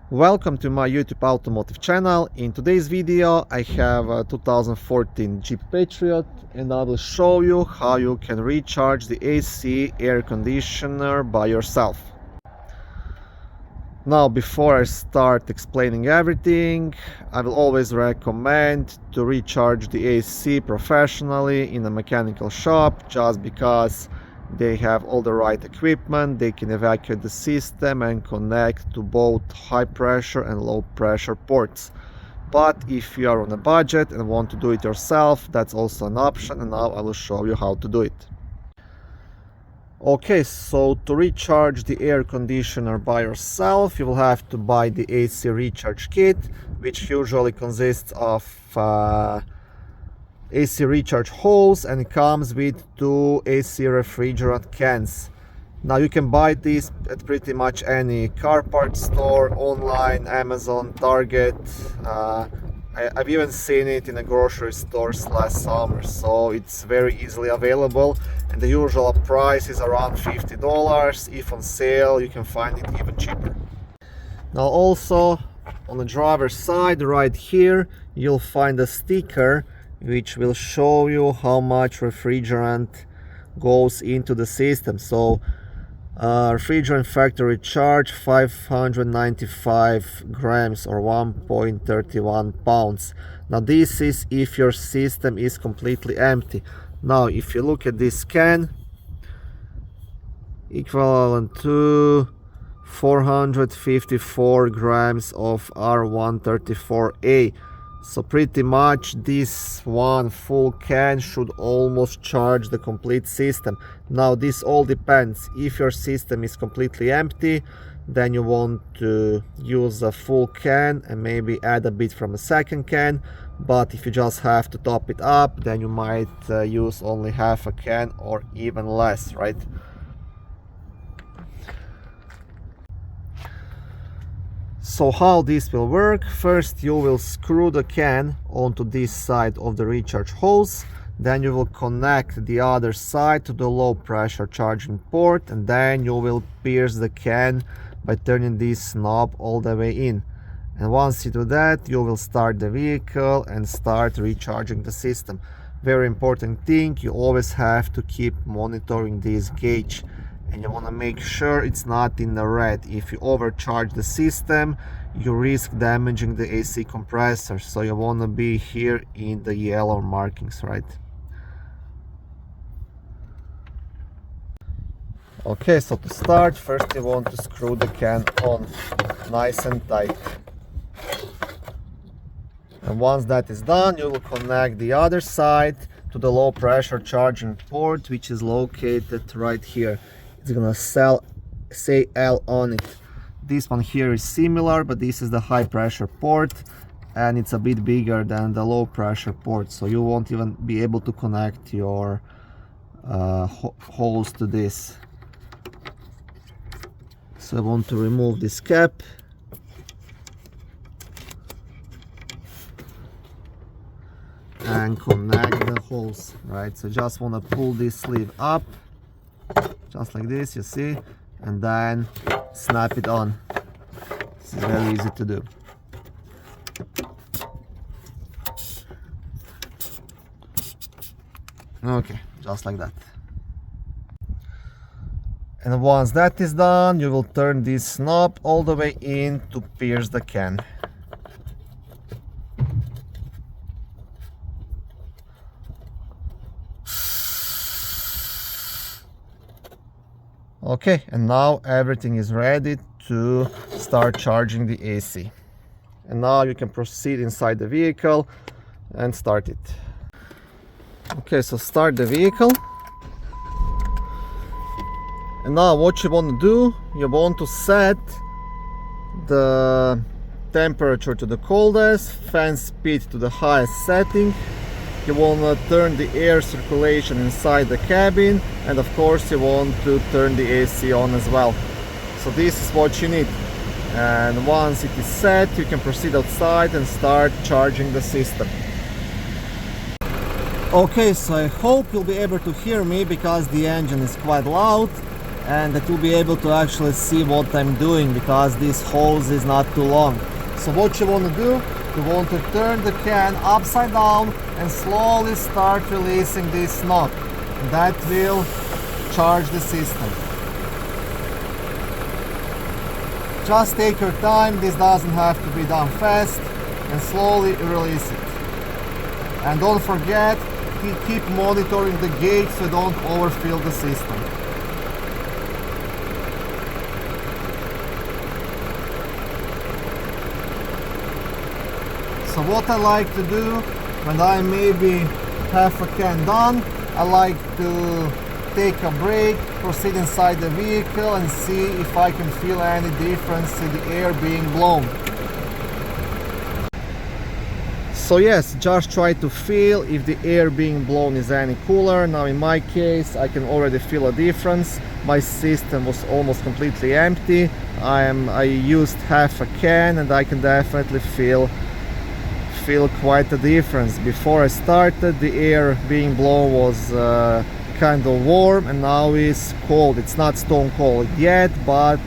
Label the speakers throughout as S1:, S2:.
S1: Welcome to my YouTube automotive channel. In today's video I have a 2014 Jeep Patriot and I will show you how you can recharge the AC air conditioner by yourself. Now, before I start explaining everything, I will always recommend to recharge the AC professionally in a mechanical shop, just because they have all the right equipment. They can evacuate the system and connect to both high pressure and low pressure ports. But if you are on a budget and want to do it yourself, that's also an option, and now I will show you how to do it. Okay, so to recharge the air conditioner by yourself, you will have to buy the AC recharge kit, which usually consists of AC recharge hose, and it comes with 2 AC refrigerant cans. Now you can buy these at pretty much any car parts store, online, Amazon, Target. I've even seen it in a grocery stores last summer, so it's very easily available, and the usual price is around $50. If on sale, you can find it even cheaper. Now also on the driver's side right here, you'll find a sticker which will show you how much refrigerant goes into the system. So refrigerant factory charge 595 grams or 1.31 pounds. Now this is if your system is completely empty. Now if you look at this can, equivalent to 454 grams of R134A. So pretty much this one full can should almost charge the complete system. Now this all depends. If your system is completely empty, then you want to use a full can and maybe add a bit from a second can. But if you just have to top it up, then you might use only half a can or even less, right? So how this will work: first you will screw the can onto this side of the recharge hose, then you will connect the other side to the low pressure charging port, and then you will pierce the can by turning this knob all the way in. And once you do that, you will start the vehicle and start recharging the system. Very important thing, you always have to keep monitoring this gauge, and you want to make sure it's not in the red. If you overcharge the system, you risk damaging the AC compressor, so you want to be here in the yellow markings, right? Okay, so to start, first you want to screw the can on nice and tight. And once that is done, you will connect the other side to the low pressure charging port, which is located right here. It's gonna say L on it. This one here is similar, but this is the high pressure port and it's a bit bigger than the low pressure port, so you won't even be able to connect your hose to this. So I want to remove this cap and connect the hose, right? So just want to pull this sleeve up just like this, you see, and then snap it on. This is very easy to do. Okay, just like that. And once that is done, you will turn this knob all the way in to pierce the can. Okay, and now everything is ready to start charging the AC. And now you can proceed inside the vehicle and start it. Okay, so start the vehicle. And now what you want to do, you want to set the temperature to the coldest, fan speed to the highest setting. You want to turn the air circulation inside the cabin, and of course you want to turn the AC on as well. So this is what you need. And once it is set, you can proceed outside and start charging the system. Okay, so I hope you'll be able to hear me because the engine is quite loud. and that you'll be able to actually see what I'm doing, because this hose is not too long. So what you want to do, you want to turn the can upside down and slowly start releasing this knob. That will charge the system. Just take your time, this doesn't have to be done fast, and slowly release it. And don't forget, keep monitoring the gauge so don't overfill the system. So what I like to do when I maybe half a can done, I like to take a break, proceed inside the vehicle and see if I can feel any difference in the air being blown. So yes, just try to feel if the air being blown is any cooler. Now in my case, I can already feel a difference. My system was almost completely empty. I used half a can and I can definitely feel quite a difference. Before I started, the air being blown was kind of warm, and now it's cold. It's not stone cold yet, but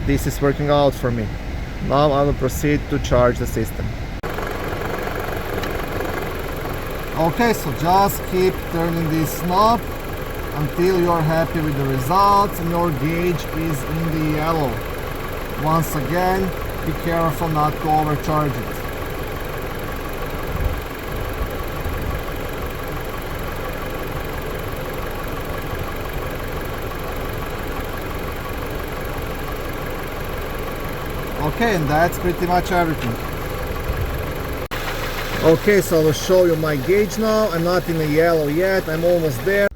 S1: this is working out for me. Now I will proceed to charge the system. Okay, so just keep turning this knob until you are happy with the results and your gauge is in the yellow. Once again, be careful not to overcharge it. Okay, and that's pretty much everything. Okay, so I will show you my gauge now. I'm not in the yellow yet, I'm almost there.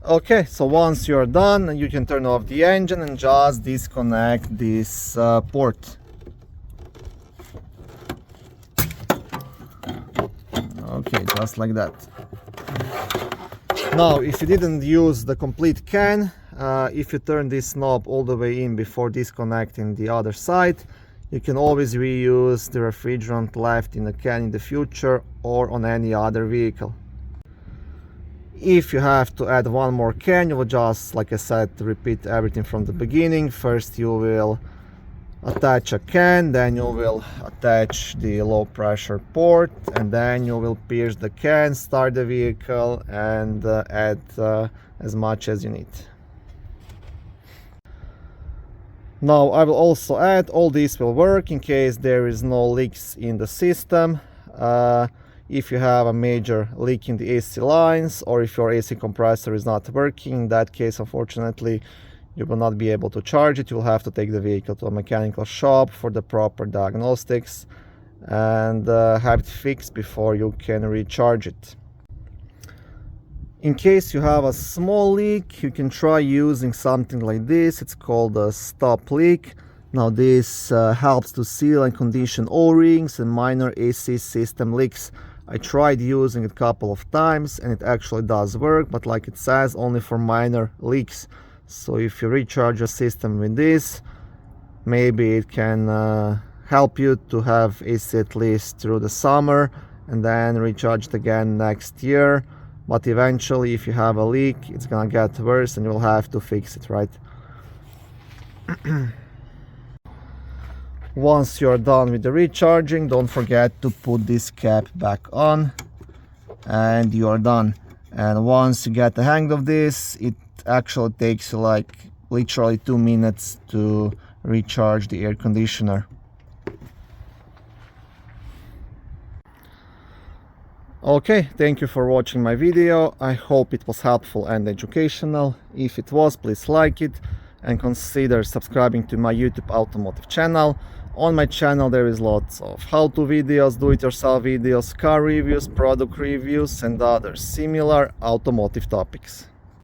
S1: Okay, so once you're done, you can turn off the engine and just disconnect this port. Okay, just like that. Now, if you didn't use the complete can, if you turn this knob all the way in before disconnecting the other side, you can always reuse the refrigerant left in the can in the future or on any other vehicle. If you have to add one more can, you will just, like I said, repeat everything from the beginning. First you will attach a can, then you will attach the low pressure port, and then you will pierce the can, start the vehicle and add as much as you need. Now I will also add, all this will work in case there is no leaks in the system. If you have a major leak in the AC lines, or if your AC compressor is not working, in that case unfortunately you will not be able to charge it. You will have to take the vehicle to a mechanical shop for the proper diagnostics and have it fixed before you can recharge it. In case you have a small leak, you can try using something like this. It's called a stop leak. Now this helps to seal and condition O-rings and minor AC system leaks. I tried using it a couple of times and it actually does work, but like it says, only for minor leaks. So if you recharge your system with this, maybe it can help you to have AC at least through the summer and then recharge it again next year. But eventually, if you have a leak, it's gonna get worse and you'll have to fix it, right? Once you're done with the recharging, don't forget to put this cap back on and you're done. And once you get the hang of this, it actually takes you like literally 2 minutes to recharge the air conditioner. Okay, thank you for watching my video. I hope it was helpful and educational. If it was, please like it and consider subscribing to my YouTube automotive channel. On my channel there is lots of how-to videos, do-it-yourself videos, car reviews, product reviews and other similar automotive topics.